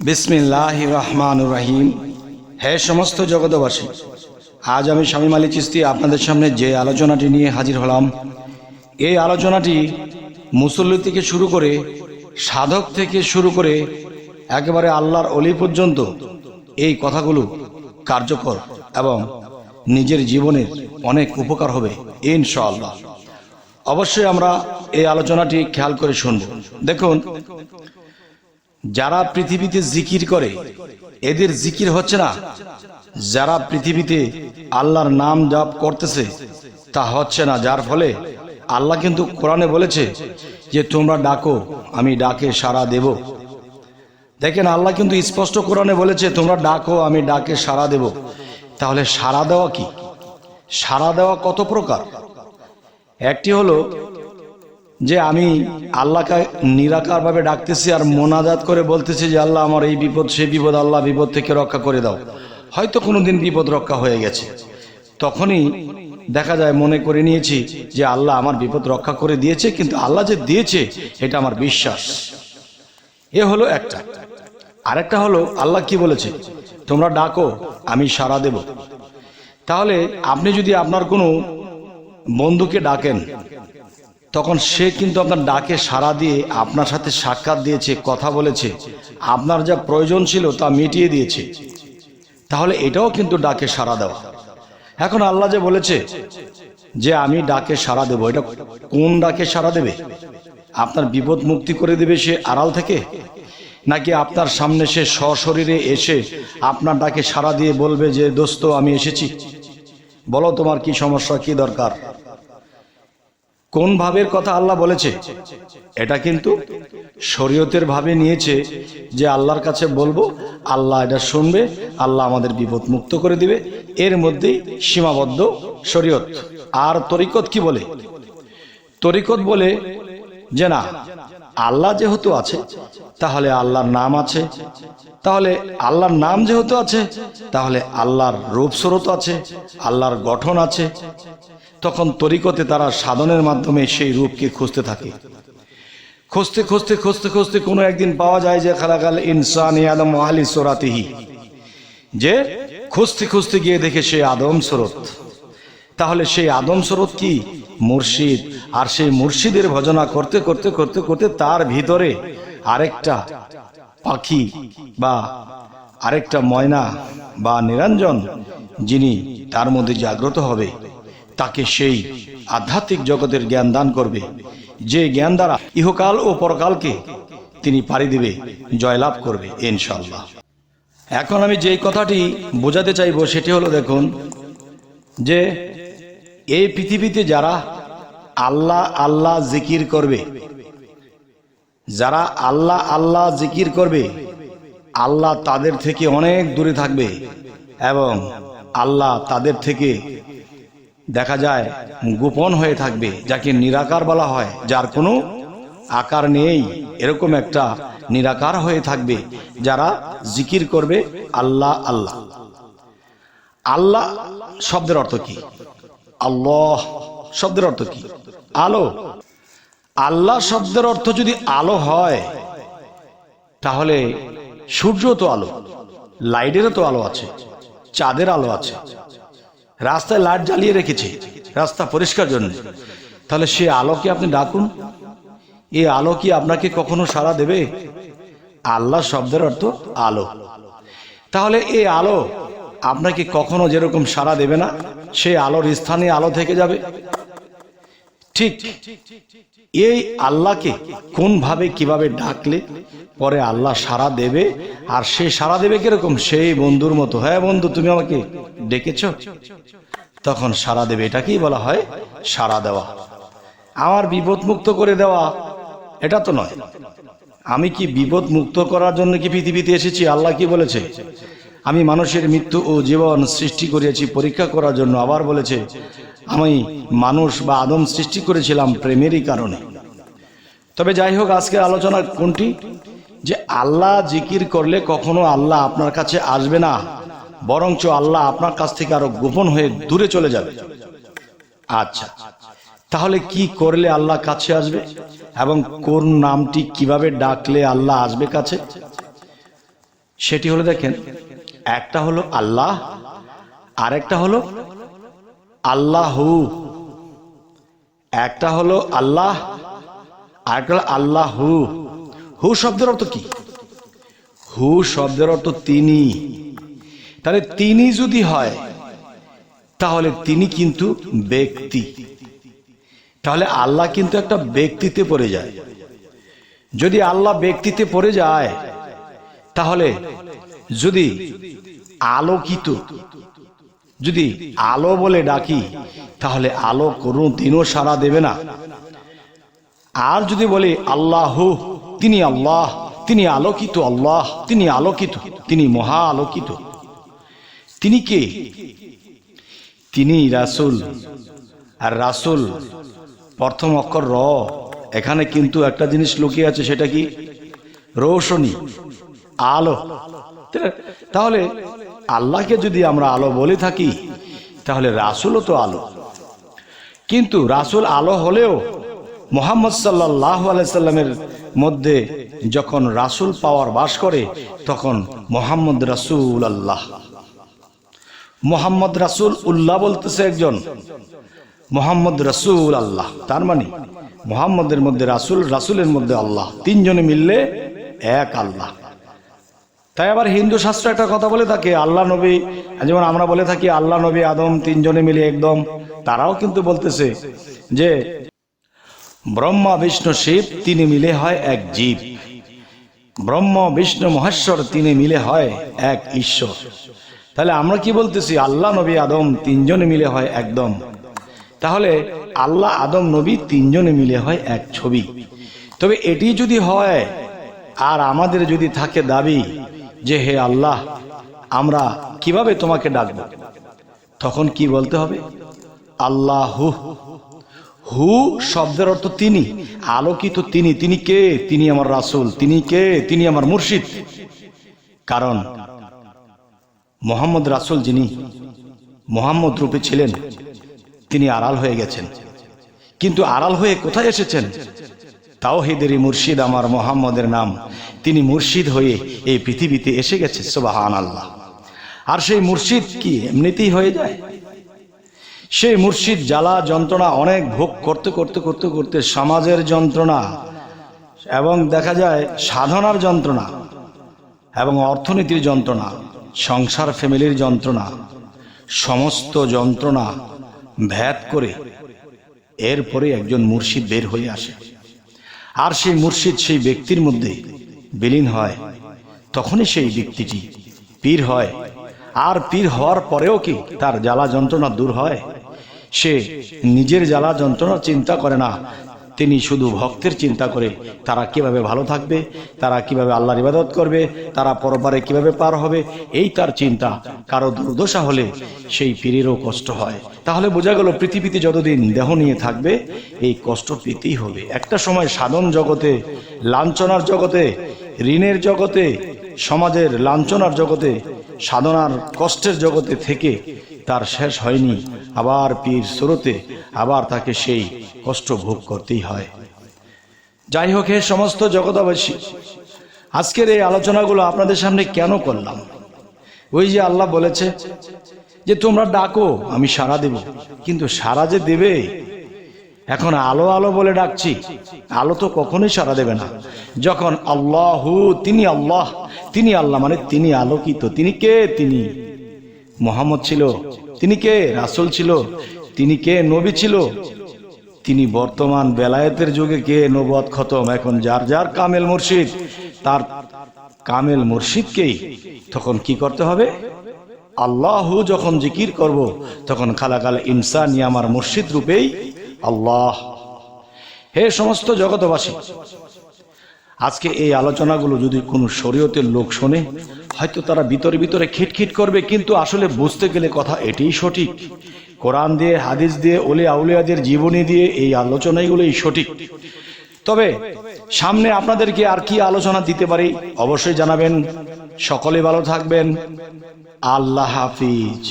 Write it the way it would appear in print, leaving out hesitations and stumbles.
বিসমিল্লাহির রহমানির রহিম। হে সমস্ত জগতবাসী, আজ আমি শামীম আলী চিশতি আপনাদের সামনে যে আলোচনাটি নিয়ে হাজির হলাম, এই আলোচনাটি মুসল্লি থেকে শুরু করে সাধক থেকে শুরু করে একেবারে আল্লাহর অলি পর্যন্ত এই কথাগুলো কার্যকর এবং নিজের জীবনের অনেক উপকার হবে ইনশাআল্লাহ। অবশ্যই আমরা এই আলোচনাটি খেয়াল করে শুনব। দেখুন, যারা পৃথিবীতে জিকির করে এদের জিকির হচ্ছে না, যারা পৃথিবীতে আল্লাহর নাম জপ করতেছে তা হচ্ছে না, যার ফলে আল্লাহ কিন্তু কোরআনে বলেছে যে তোমরা ডাকো আমি ডাকে সাড়া দেব। দেখেন, আল্লাহ কিন্তু স্পষ্ট কোরআনে বলেছে তোমরা ডাকো আমি ডাকে সাড়া দেব। তাহলে সাড়া দেওয়া কি? সাড়া দেওয়া কত প্রকার। একটি হলো যে আমি আল্লাহকে নিরাকারভাবে ডাকতেছি আর মোনাজাত করে বলতেছি যে আল্লাহ আমার এই বিপদ সেই বিপদ, আল্লাহ বিপদ থেকে রক্ষা করে দাও। হয়তো কোনোদিন বিপদ রক্ষা হয়ে গেছে, তখনই দেখা যায় মনে করে নিয়েছি যে আল্লাহ আমার বিপদ রক্ষা করে দিয়েছে, কিন্তু আল্লাহ যে দিয়েছে এটা আমার বিশ্বাস। এ হলো একটা। আরেকটা হলো আল্লাহ কি বলেছে, তোমরা ডাকো আমি সাড়া দেব। তাহলে আপনি যদি আপনার কোনো বন্ধুকে ডাকেন, তখন সে কিন্তু আপনার ডাকে সাড়া দিয়ে আপনার সাথে সাক্ষাৎ দিয়েছে, কথা বলেছে, আপনার যা প্রয়োজন ছিল তা মিটিয়ে দিয়েছে। তাহলে এটাও কিন্তু ডাকে সাড়া দেওয়া। এখন আল্লাহ যে বলেছে যে আমি ডাকে সাড়া দেব, এটা কোন ডাকে সাড়া দেবে? আপনার বিপদ মুক্তি করে দেবে সে আড়াল থেকে, নাকি আপনার সামনে সে সশরীরে এসে আপনার ডাকে সাড়া দিয়ে বলবে যে দোস্ত আমি এসেছি, বলো তোমার কি সমস্যা, কি দরকার? কোন ভাবের কথা আল্লাহ বলেছে? এটা কিন্তু শরীয়তের ভাবে নিয়েছে যে আল্লাহর কাছে বলবো, আল্লাহ এটা শুনবে, আল্লাহ আমাদের বিপদ মুক্ত করে দিবে। এর মধ্যেই সীমাবদ্ধ শরীয়ত। আর তরিকত কি বলে? তরিকত বলে যে না, আল্লাহ যেহেতু আছে তাহলে আল্লাহর নাম আছে, তাহলে আল্লাহর নাম যেহেতু আছে তাহলে আল্লাহর রূপ স্বরূপ আছে, আল্লাহর গঠন আছে। তখন তরিকতে তারা সাধনের মাধ্যমে সেই রূপকে খুঁজতে থাকে। খুঁজতে খুঁজতে খুঁজতে খুঁজতে কোনো একদিন পাওয়া যায় যে খালাকাল ইনসানি আদম আলি সুরাতিহি, যে খুঁজতে খুঁজতে গিয়ে দেখে সে আদম সুরত। তাহলে সেই আদম সুরত কি? মুর্শিদ। আর সেই মুর্শিদের ভজনা করতে করতে করতে করতে তার ভিতরে আরেকটা পাখি বা আরেকটা ময়না বা নিরঞ্জন যিনি তার মধ্যে জাগ্রত হবে, তাকে সেই আধ্যাত্মিক জগতের জ্ঞান দান করবে, যে জ্ঞান দ্বারা ইহকাল ও পরকালকে তিনি পাড়ি দিবে, জয়লাভ করবে ইনশাআল্লাহ। এখন আমি যেই কথাটি বোঝাতে চাইব সেটি হলো, দেখুন যে এই পৃথিবীতে যারা আল্লাহ আল্লাহ জিকির করবে, যারা আল্লাহ আল্লাহ জিকির করবে, আল্লাহ তাদের থেকে অনেক দূরে থাকবে এবং আল্লাহ তাদের থেকে দেখা যায় গোপন হয়ে থাকবে, যাকে নিরাকার বলা হয়, যার কোনো আকার নেই, এরকম একটা নিরাকার হয়ে থাকবে যারা জিকির করবে আল্লাহ আল্লাহ। আল্লাহ শব্দের অর্থ কি? আল্লাহ শব্দের অর্থ কি? আলো। আল্লাহ শব্দের অর্থ যদি আলো হয়, তাহলে সূর্য তো আলো, লাইটেরও তো আলো আছে, চাঁদের আলো আছে, রাস্তায় লাইট জ্বালিয়ে রেখেছে রাস্তা পরিষ্কার জন্য। তাহলে সে আলোকে আপনি ডাকুন, এই আলো কি আপনাকে কখনো সাড়া দেবে? আল্লাহ শব্দের অর্থ আলো। তাহলে এই আলো আপনাকে কখনো যেরকম সাড়া দেবে না, সেই আলোর স্থানে আলো থেকে যাবে। ঠিক এই আল্লাহকে কোন ভাবে কিভাবে ডাকলে পরে আল্লাহ সাড়া দেবে, আর সে সাড়া দেবে কিরকম? সেই বন্ধুর মতো, হ্যাঁ বন্ধু তুমি আমাকে ডেকেছ, তখন সাড়া দেবে। এটাকেই বলা হয় সাড়া দেওয়া। আমার বিপদ মুক্ত করে দেওয়া এটা তো নয়। আমি কি বিপদ মুক্ত করার জন্য কি পৃথিবীতে এসেছি? আল্লাহ কি বলেছে? আমি মানুষের মৃত্যু ও জীবন সৃষ্টি করেছি পরীক্ষা করার জন্য। আবার বলেছে আমি মানুষ বা আদম সৃষ্টি করেছিলাম প্রেমেরই কারণে। তবে যাই হোক, আজকের আলোচনা কোনটি? যে আল্লাহ জিকির করলে কখনো আল্লাহ আপনার কাছে আসবে না, বরঞ্চ আল্লাহ আপনার কাছ থেকে আরো গোপন হয়ে দূরে চলে যাবে। আচ্ছা, তাহলে কি করলে আল্লাহ কাছে আসবে এবং কোন নামটি কিভাবে ডাকলে আল্লাহ আসবে কাছে? সেটি হলো, দেখেন, একটা হলো আল্লাহ, আরেকটা হলো আল্লাহু। একটা হলো আল্লাহ, আরেকটা হলো আল্লাহু। হু শব্দের অর্থ কি? হু শব্দের অর্থ তিনি। তাহলে তিনি যদি হয় তাহলে তিনি কিন্তু ব্যক্তি। তাহলে আল্লাহ কিন্তু একটা ব্যক্তিতে পড়ে যায়। যদি আল্লাহ ব্যক্তিতে পড়ে যায় তাহলে যদি আলোকিত, যদি আলো বলে ডাকি তাহলে আলো কোনো দিনও সাড়া দেবে না। আর যদি বলি আল্লাহু, তিনি আল্লাহ, তিনি আলোকিত, আল্লাহ তিনি আলোকিত, তিনি মহা আলোকিত। তিনি কে? তিনি রাসূল। আর রাসূল প্রথম অক্ষর র। এখানে কিন্তু একটা জিনিস লুকিয়ে আছে, সেটা কি? রোশনী, আলো। তাহলে আল্লাহকে যদি আমরা আলো বলে থাকি তাহলে রাসূলও তো আলো। কিন্তু রাসূল আলো হলেও মুহাম্মদ সাল্লাল্লাহু আলাইহি সাল্লামের মধ্যে যখন রাসূল পাওয়ার বাস করে তখন মুহাম্মদ রাসূল আল্লাহ। মুহাম্মদ রাসূল উল্লাহ বলতেছে একজন, মুহাম্মদ রাসূল আল্লাহ। তার মানে মুহাম্মদের মধ্যে রাসূল, রাসূলের মধ্যে আল্লাহ, তিনজনে মিললে এক আল্লাহ। তাই আবার হিন্দু শাস্ত্র একটা কথা বলে থাকে, আল্লাহ নবী, যেমন আমরা বলে থাকি আল্লাহ নবী আদম তিনজনে মিলে একদম। তারাও কিন্তু বলতেছে যে ব্রহ্মা বিষ্ণু শিব তিনে মিলে হয় এক জীব, ব্রহ্ম বিষ্ণু মহেশ্বর তিনে মিলে হয় এক ঈশ্বর। তাহলে আমরা কি বলতেছি? আল্লাহ নবী আদম তিনজনে মিলে হয় একদম। তাহলে আল্লাহ আদম নবী তিনজনে মিলে হয় এক ছবি। তবে এটি যদি হয় আর আমাদের যদি থাকে দাবি যে হে আল্লাহ আমরা কিভাবে তোমাকে ডাকবো, তখন কি বলতে হবে? আল্লাহু। হু শব্দের অর্থ তিনি, আলোকিত তিনি। তিনি কে? তিনি আমার রাসূল। তিনি কে? তিনি আমার মুর্শিদ। কারণ মোহাম্মদ রাসূল যিনি মোহাম্মদ রূপে ছিলেন তিনি আড়াল হয়ে গেছেন। কিন্তু আড়াল হয়ে কোথায় এসেছেন? তাওহীদেরই মুর্শিদ আমার মোহাম্মদের নাম। তিনি মুর্শিদ হয়ে এই পৃথিবীতে এসে গেছে, সুবহানাল্লাহ। আর সেই মুর্শিদ কি এমনিতেই হয়ে যায়? সেই মুর্শিদ জ্বালা যন্ত্রণা অনেক ভোগ করতে করতে করতে করতে সমাজের যন্ত্রণা এবং দেখা যায় সাধনার যন্ত্রণা এবং অর্থনীতির যন্ত্রণা, সংসার ফ্যামিলির যন্ত্রণা, সমস্ত যন্ত্রণা ভেদ করে এরপরে একজন মুর্শিদ বের হয়ে আসে। আর সেই মুর্শিদ সেই ব্যক্তির মধ্যে বিলীন হয়, তখনই সেই ব্যক্তিটি পীর হয়। আর পীর হওয়ার পরেও কি তার জ্বালা যন্ত্রণা দূর হয়? সে নিজের জ্বালা যন্ত্রণা চিন্তা করে না, তিনি শুধু ভক্তের চিন্তা করে তারা কিভাবে ভালো থাকবে, তারা কিভাবে আল্লাহর ইবাদত করবে, তারা পরপারে কিভাবে পার হবে, এই তার চিন্তা। কারো দুর্দশা হলে সেই পীরেরও কষ্ট হয়। তাহলে বোঝা গেল পৃথিবীতে যতদিন দেহ নিয়ে থাকবে এই কষ্ট পেতেই হবে। একটা সময় সাধন জগতে, লাঞ্ছনার জগতে, ঋণের জগতে, সমাজের লাঞ্ছনার জগতে, সাধনার কষ্টের জগতে থেকে তার শেষ হয়নি। আবার পীর স্রোতে আবার তাকে সেই কষ্ট ভোগ করতেই হয়। যাই হোক, হে সমস্ত জগৎবাসী, আজকের এই আলোচনাগুলো আপনাদের সামনে কেন করলাম? ওই যে আল্লাহ বলেছে যে তোমরা ডাকো আমি সাড়া দেব। কিন্তু সাড়া যে দেবে, এখন আলো আলো বলে ডাকছি, আলো তো কখনোই সাড়া দেবে না। যখন আল্লাহু, তিনি আল্লাহ, তিনি আল্লাহ মানে তিনি আলোকিত। তিনি কে? তিনি মুহাম্মদ ছিল। তিনি কে? রাসূল ছিল। তিনি কে? নবী ছিল। তিনি বর্তমান বেলায়েতের যুগে কে? নবুয়ত খতম। এখন যার যার কামেল মুর্শিদ, তার কামেল মুর্শিদকেই তখন কি করতে হবে? আল্লাহু যখন জিকির করব তখন খালাকাল ইনসানি আমার মুর্শিদ রূপেই আল্লাহ। হে সমস্ত জগৎবাসী, আজকে এই আলোচনাগুলো যদি কোনো শরীয়তের লোক শোনে হয়তো তারা ভিতরে ভিতরে খিটখিট করবে, কিন্তু আসলে বুঝতে গেলে কথা এটাই সঠিক। কোরআন দিয়ে, হাদিস দিয়ে, ওলিয়া আউলিয়াদের জীবনী দিয়ে এই আলোচনাগুলোই সঠিক। তবে সামনে আপনাদেরকে আর কি আলোচনা দিতে পারি অবশ্যই জানাবেন। সকলে ভালো থাকবেন। আল্লাহ হাফিজ।